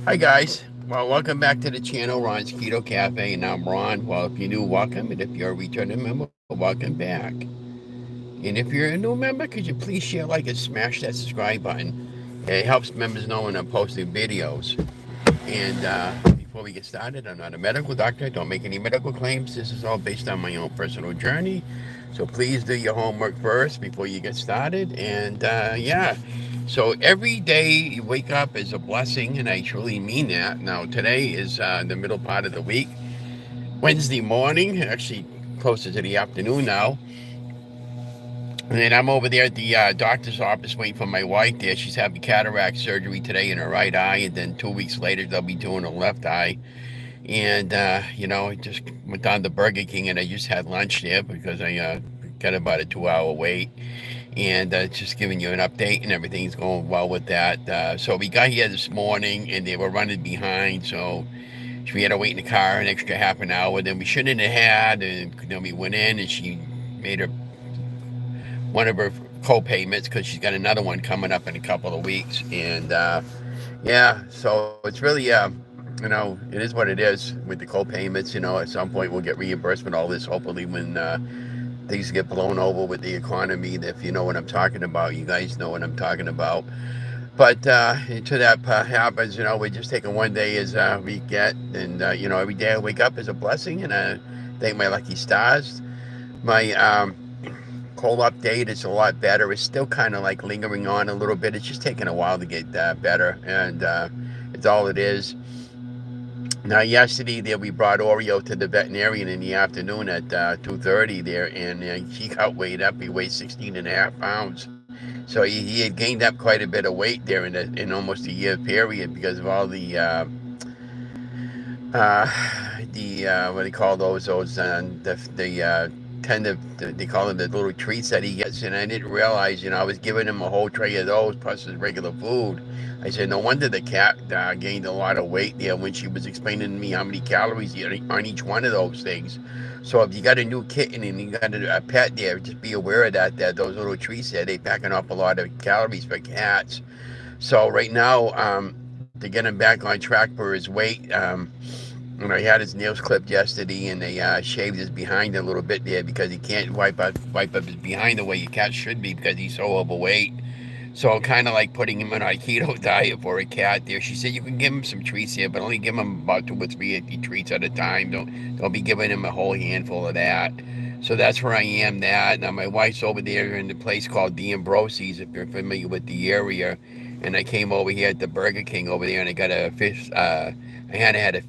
Hi guys. Well, welcome back to the channel, Ron's Keto Cafe, and I'm Ron. Well, if you're new, welcome, and if you're a returning member, welcome back. And if you're a new member, could you please share, like, and smash that subscribe button? It helps members know when I'm posting videos. And before we get started, I'm not a medical doctor. I don't make any medical claims. This is all based on my own personal journey. So please do your homework first before you get started. And yeah, so every day you wake up is a blessing, and I truly mean that. Now, today is the middle part of the week, Wednesday morning, actually closer to the afternoon now. And I'm over there at the doctor's office waiting for my wife there. She's having cataract surgery today in her right eye, and then 2 weeks later, they'll be doing her left eye. And, I just went down to Burger King and I just had lunch there because I got about a 2 hour wait. And just giving you an update, and everything's going well with that. So we got here this morning and they were running behind. So we had to wait in the car an extra half an hour than we shouldn't have had. And then we went in and she made her one of her co-payments because she's got another one coming up in a couple of weeks. And yeah, so it's really, it is what it is with the co-payments. At some point we'll get reimbursement all this. Hopefully, when things get blown over with the economy. If you know what I'm talking about, you guys know what I'm talking about. But until that happens, we're just taking one day as we get, and every day I wake up is a blessing, and I thank my lucky stars. My cold update is a lot better. It's still kind of like lingering on a little bit. It's just taking a while to get better, and it's all it is. Now, yesterday there we brought Oreo to the veterinarian in the afternoon at 2:30 there, and he got weighed up. He weighed 16 and a half pounds. So he had gained up quite a bit of weight there in almost a year period because of all uh, what do you call those they call them the little treats that he gets. And I didn't realize, I was giving him a whole tray of those plus his regular food. I said, no wonder the cat gained a lot of weight there when she was explaining to me how many calories on each one of those things. So if you got a new kitten and you got a pet there, just be aware of that those little treats there, they packing up a lot of calories for cats. So right now, to get him back on track for his weight, and I had his nails clipped yesterday, and they shaved his behind a little bit there because he can't wipe up his behind the way your cat should be because he's so overweight. So kind of like putting him on a keto diet for a cat there. She said you can give him some treats here, but only give him about 2 or 3 treats at a time. Don't be giving him a whole handful of that. So that's where I am. That now my wife's over there in the place called the Ambrosies, if you're familiar with the area. And I came over here at the Burger King over there, and I got a fish. I hadn't had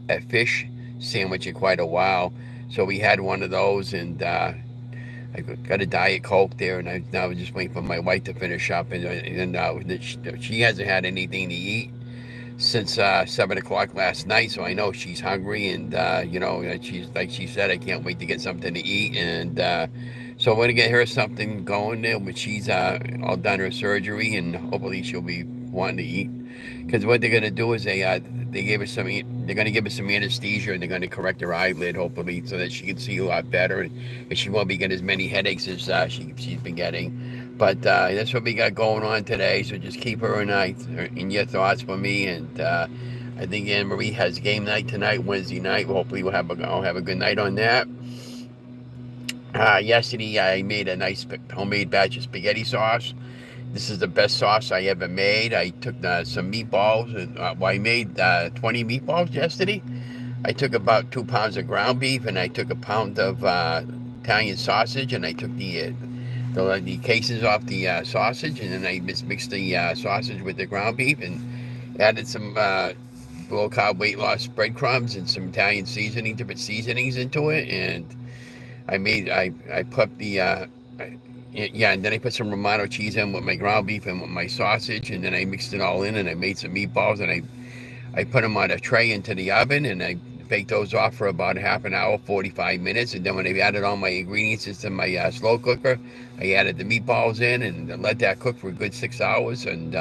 a fish sandwich in quite a while, so we had one of those, and I got a Diet Coke there, and I now just waiting for my wife to finish up, and she hasn't had anything to eat since 7 o'clock last night, so I know she's hungry, and she's like she said, I can't wait to get something to eat, and so I'm gonna get her something going there when she's all done her surgery, and hopefully she'll be wanting to eat. Because what they're gonna do is they gave her some. They're gonna give her some anesthesia, and they're gonna correct her eyelid, hopefully, so that she can see a lot better, and she won't be getting as many headaches as she's been getting. But that's what we got going on today. So just keep her in your thoughts for me. And I think Anne Marie has game night tonight, Wednesday night. Hopefully I'll have a good night on that. Yesterday I made a nice homemade batch of spaghetti sauce. This is the best sauce I ever made. I took some meatballs. I made 20 meatballs yesterday. I took about 2 pounds of ground beef, and I took a pound of Italian sausage, and I took the cases off the sausage, and then I mixed the sausage with the ground beef, and added some low carb weight loss breadcrumbs and some Italian different seasonings into it, and I put yeah, and then I put some Romano cheese in with my ground beef and with my sausage, and then I mixed it all in, and I made some meatballs, and I put them on a tray into the oven, and I baked those off for about half an hour, 45 minutes, and then when I added all my ingredients into my slow cooker, I added the meatballs in and let that cook for a good 6 hours, and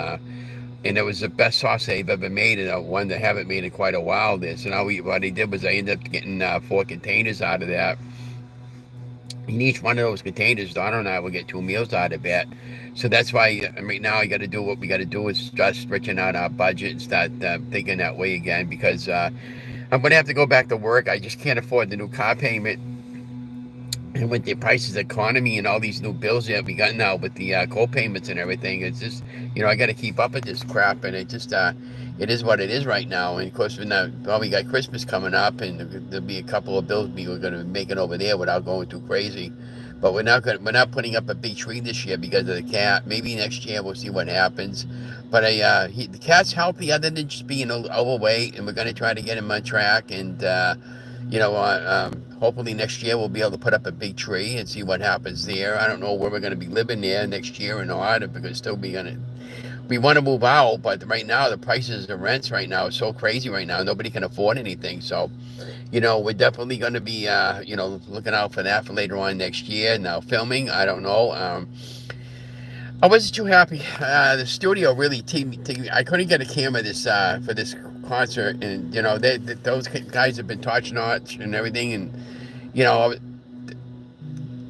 it was the best sauce I've ever made, and one that I haven't made in quite a while. What I did was I ended up getting 4 containers out of that, in each one of those containers, Donna and I will get 2 meals out of it. So that's why right now I got to do what we got to do is start stretching out our budget and start thinking that way again because I'm going to have to go back to work. I just can't afford the new car payment. And with the prices of economy and all these new bills that we got now with the co-payments and everything, it's just, I got to keep up with this crap. And it is what it is right now. And of course, we got Christmas coming up, and there'll be a couple of bills we're going to be making over there without going too crazy. But we're not putting up a big tree this year because of the cat. Maybe next year we'll see what happens. But the cat's healthy other than just being overweight, and we're going to try to get him on track. And hopefully next year we'll be able to put up a big tree and see what happens there. I don't know where we're going to be living there next year or not, if we're going to still be going to. We want to move out, but right now the prices of rents right now are so crazy right now. Nobody can afford anything. So, we're definitely going to be, looking out for that for later on next year. Now filming, I don't know. I wasn't too happy. The studio really I couldn't get a camera for this concert, and those guys have been top notch and everything, and you know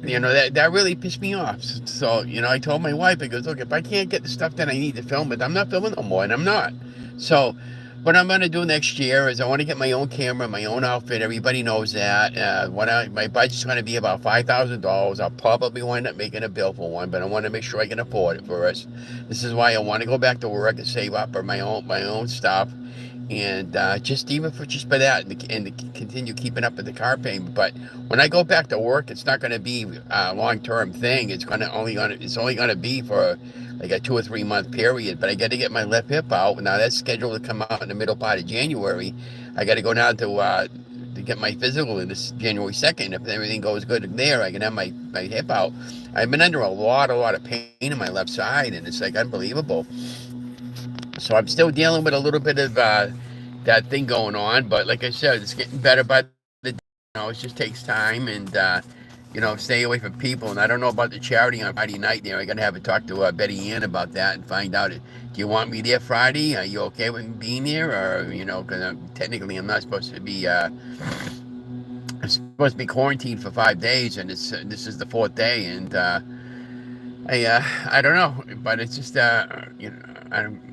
that really pissed me off. So I told my wife, I goes, look, if I can't get the stuff that I need to film it, I'm not filming no more, and I'm not. So what I'm going to do next year is I want to get my own camera, my own outfit. Everybody knows that. My budget's going to be about $5,000. I'll probably wind up making a bill for one, but I want to make sure I can afford it first. This is why I want to go back to work and save up for my own stuff, and just even for just for that, and to continue keeping up with the car payment. But when I go back to work, it's not going to be a long-term thing. It's only going to be for like a 2 or 3 month period. But I got to get my left hip out. Now that's scheduled to come out in the middle part of January. I got to go down to get my physical in this January 2nd. If everything goes good there, I can have my hip out. I've been under a lot of pain in my left side, and it's like unbelievable. So I'm still dealing with a little bit of that thing going on, but like I said, it's getting better by the day. It just takes time, and stay away from people. And I don't know about the charity on Friday night there. I got to have a talk to Betty Ann about that and find out. Do you want me there Friday? Are you okay with me being there? Or because technically I'm not supposed to be. I'm supposed to be quarantined for 5 days, and this is the fourth day, and I don't know, but it's just I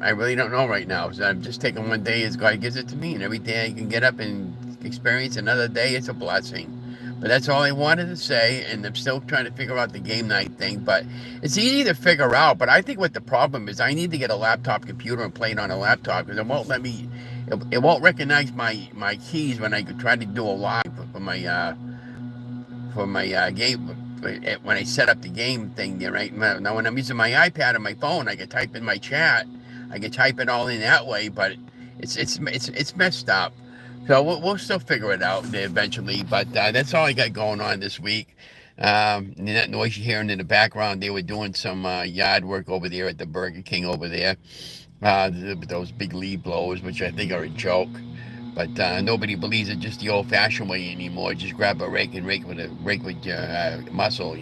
really don't know right now. So I'm just taking one day as God gives it to me, and every day I can get up and experience another day. It's a blessing. But that's all I wanted to say, and I'm still trying to figure out the game night thing. But it's easy to figure out. But I think what the problem is, I need to get a laptop computer and play it on a laptop because it won't let me. It won't recognize my keys when I try to do a live for my game when I set up the game thing there, right? Now when I'm using my iPad or my phone, I can type in my chat. I can type it all in that way, but it's messed up. So we'll still figure it out eventually. But that's all I got going on this week. And that noise you're hearing in the background, they were doing some yard work over there at the Burger King over there. Those big leaf blowers, which I think are a joke. But nobody believes it just the old-fashioned way anymore. Just grab a rake and rake with muscle,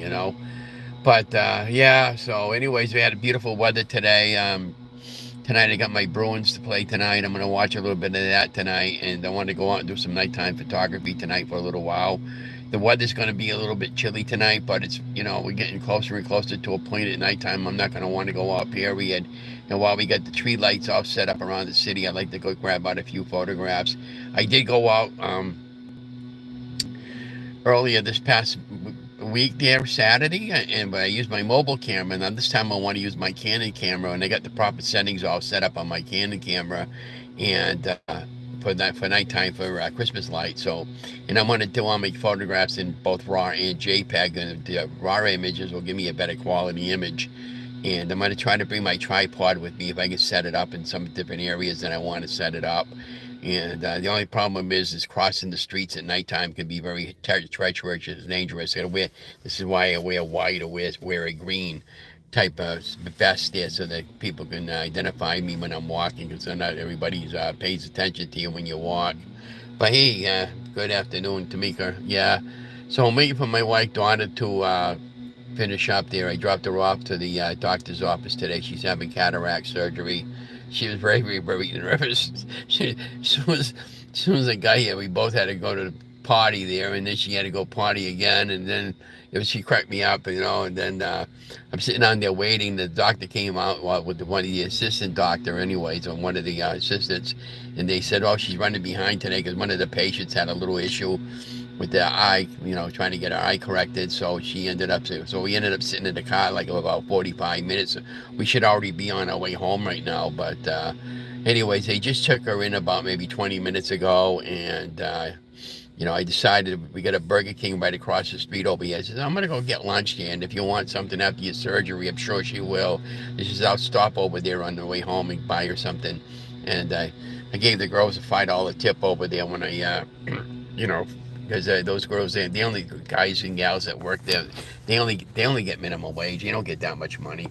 But yeah. So, anyways, we had beautiful weather today. Tonight I got my Bruins to play tonight. I'm gonna watch a little bit of that tonight, and I want to go out and do some nighttime photography tonight for a little while. The weather's going to be a little bit chilly tonight, but it's we're getting closer and closer to a point at nighttime. I'm not going to want to go out, period. And while we got the tree lights all set up around the city, I'd like to go grab out a few photographs. I did go out earlier this past week there, Saturday, and I used my mobile camera. And this time I want to use my Canon camera, and I got the proper settings all set up on my Canon camera, and for nighttime for Christmas light. So, and I'm going to do all my photographs in both RAW and JPEG, and the RAW images will give me a better quality image. And I'm going to try to bring my tripod with me if I can set it up in some different areas that I want to set it up. And the only problem is crossing the streets at nighttime can be very treacherous and dangerous. This is why I wear white or wear a green type of vest there so that people can identify me when I'm walking, because not everybody pays attention to you when you walk. But hey, good afternoon, Tamika. Yeah, so I'm waiting for my wife, Donna, to finish up there. I dropped her off to the doctor's office today. She's having cataract surgery. She was very, very, very nervous. As soon as I got here, we both had to go to the potty there, and then she had to go potty again, and then she cracked me up, and then I'm sitting on there waiting. The doctor came out with one of the assistant doctor, anyways, or one of the assistants, and they said, "Oh, she's running behind today because one of the patients had a little issue with the eye, trying to get her eye corrected." So we ended up sitting in the car like about 45 minutes. We should already be on our way home right now, but anyways, they just took her in about maybe 20 minutes ago, and I decided we got a Burger King right across the street over here. I said, I'm going to go get lunch here, and if you want something after your surgery, I'm sure she will. She says, I'll stop over there on the way home and buy her something. And I gave the girls a $5 tip over there when I, you know, because those girls, the only guys and gals that work there, they only get minimum wage. You don't get that much money.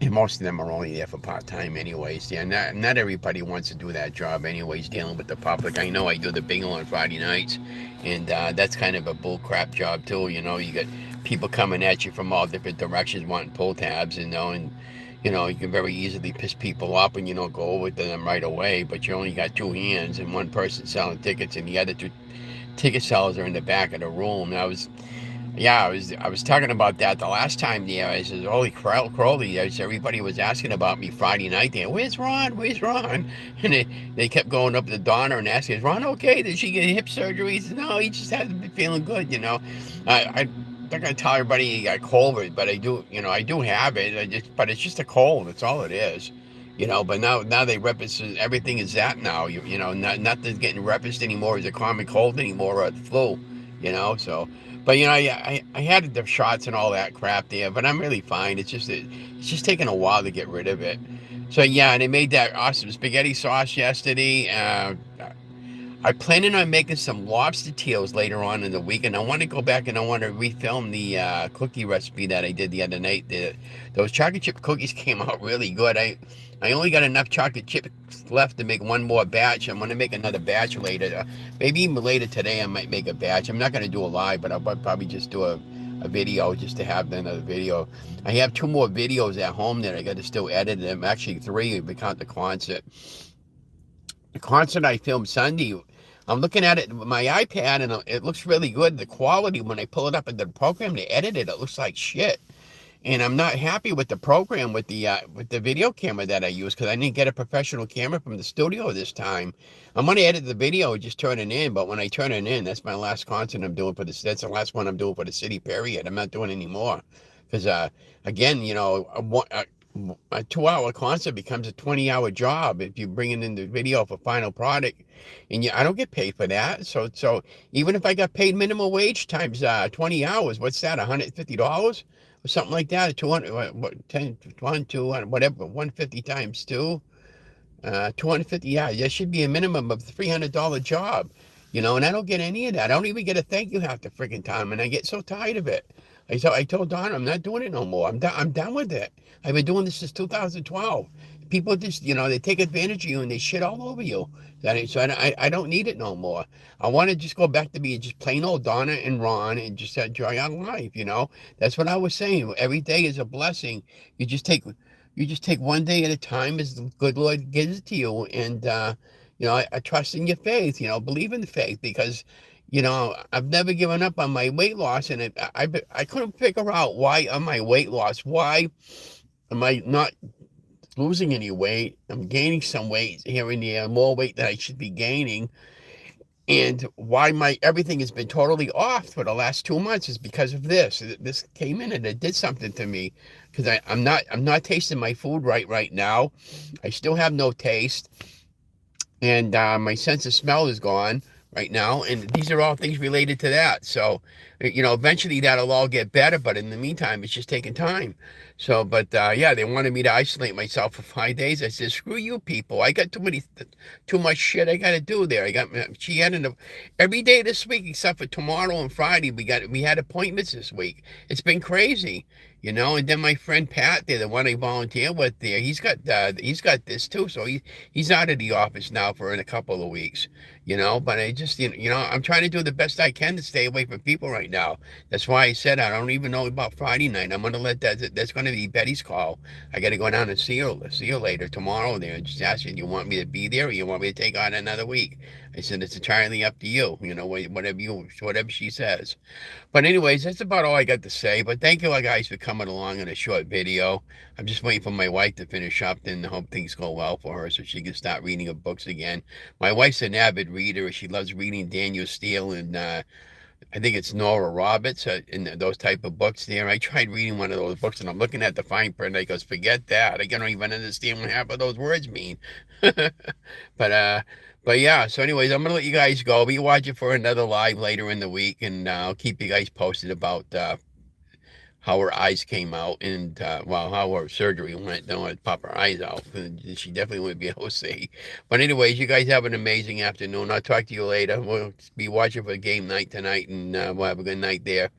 And most of them are only there for part-time anyways. Yeah, not everybody wants to do that job anyways, dealing with the public. I know I do the bingo on Friday nights, and that's kind of a bull crap job too. You got people coming at you from all different directions wanting pull tabs, and you can very easily piss people off and go over to them right away, but you only got two hands and one person selling tickets, and the other two ticket sellers are in the back of the room. I was talking about that the last time there. I said, "Holy Crowley!" Everybody was asking about me Friday night there. Where's Ron? Where's Ron? And they kept going up to Donna and asking, "Is Ron okay? Did she get hip surgery?" He said, "No, he just hasn't been feeling good." I'm not gonna tell everybody he got COVID, but I do have it. But it's just a cold. That's all it is. But now they reference everything is that now. Nothing's getting referenced anymore as a common cold anymore or the flu. So. But I had the shots and all that crap there, but I'm really fine. It's just taking a while to get rid of it. So yeah, and they made that awesome spaghetti sauce yesterday. I'm planning on making some lobster tails later on in the week, and I want to go back and I want to refilm the cookie recipe that I did the other night. Those chocolate chip cookies came out really good. I only got enough chocolate chips left to make one more batch. I'm going to make another batch later. Maybe even later today I might make a batch. I'm not going to do a live, but I'll probably just do a video just to have another video. I have two more videos at home that I got to still edit them. Actually, three if we count the concert. The concert I filmed Sunday, I'm looking at it with my iPad, and it looks really good. The quality, when I pull it up into the program to edit it looks like shit. And I'm not happy with the program with the video camera that I use, because I didn't get a professional camera from the studio this time. I'm going to edit the video and just turn it in, but when I turn it in, that's my last concert I'm doing that's the last one I'm doing for the city, period. I'm not doing any more. Because, again, a 2-hour concert becomes a 20-hour job if you bring it in the video for final product, and I don't get paid for that. So even if I got paid minimum wage times 20 hours, what's that? $150 or something like that? 200, what, 10, 1, 200, whatever, 150 times 2. 250, yeah, there should be a minimum of $300 job, and I don't get any of that. I don't even get a thank you half the freaking time, and I get so tired of it. I told Donna I'm not doing it no more. I'm done with it. I've been doing this since 2012. People just, they take advantage of you and they shit all over you. So I don't need it no more. I want to just go back to being just plain old Donna and Ron and just enjoy our life. That's what I was saying. Every day is a blessing. You just take one day at a time as the good Lord gives it to you. And, I trust in your faith, believe in the faith, because, I've never given up on my weight loss. And I couldn't figure out why on my weight loss, why am I not losing any weight? I'm gaining some weight here and there, more weight than I should be gaining. And why everything has been totally off for the last 2 months is because of this. This came in and it did something to me, because I'm not tasting my food right now. I still have no taste, and my sense of smell is gone right now. And these are all things related to that. So, eventually that'll all get better. But in the meantime, it's just taking time. So, but yeah, they wanted me to isolate myself for 5 days. I said, screw you people. I got too much shit I got to do there. She had every day this week except for tomorrow and Friday. We had appointments this week. It's been crazy. And then my friend Pat there, the one I volunteer with there, he's got this too. So he's out of the office now for in a couple of weeks. But I just, I'm trying to do the best I can to stay away from people right now. That's why I said I don't even know about Friday night. I'm gonna let that's gonna be Betty's call. I gotta go down and see her later tomorrow there and just ask her, do you want me to be there or you want me to take on another week? I said it's entirely up to you. Whatever she says. But anyways, that's about all I got to say. But thank you guys for coming along in a short video. I'm just waiting for my wife to finish up and hope things go well for her so she can start reading her books again. My wife's an avid reader. She loves reading Daniel Steele and I think it's Nora Roberts and those type of books there. I tried reading one of those books and I'm looking at the fine print. I goes, forget that. I don't even understand what half of those words mean. but uh, but yeah. So anyways, I'm gonna let you guys go. Be watching for another live later in the week, and I'll keep you guys posted about how her eyes came out and well, how her surgery went. Don't want to pop her eyes out. She definitely wouldn't be able to see. But anyways, you guys have an amazing afternoon. I'll talk to you later. We'll be watching for game night tonight, and we'll have a good night there.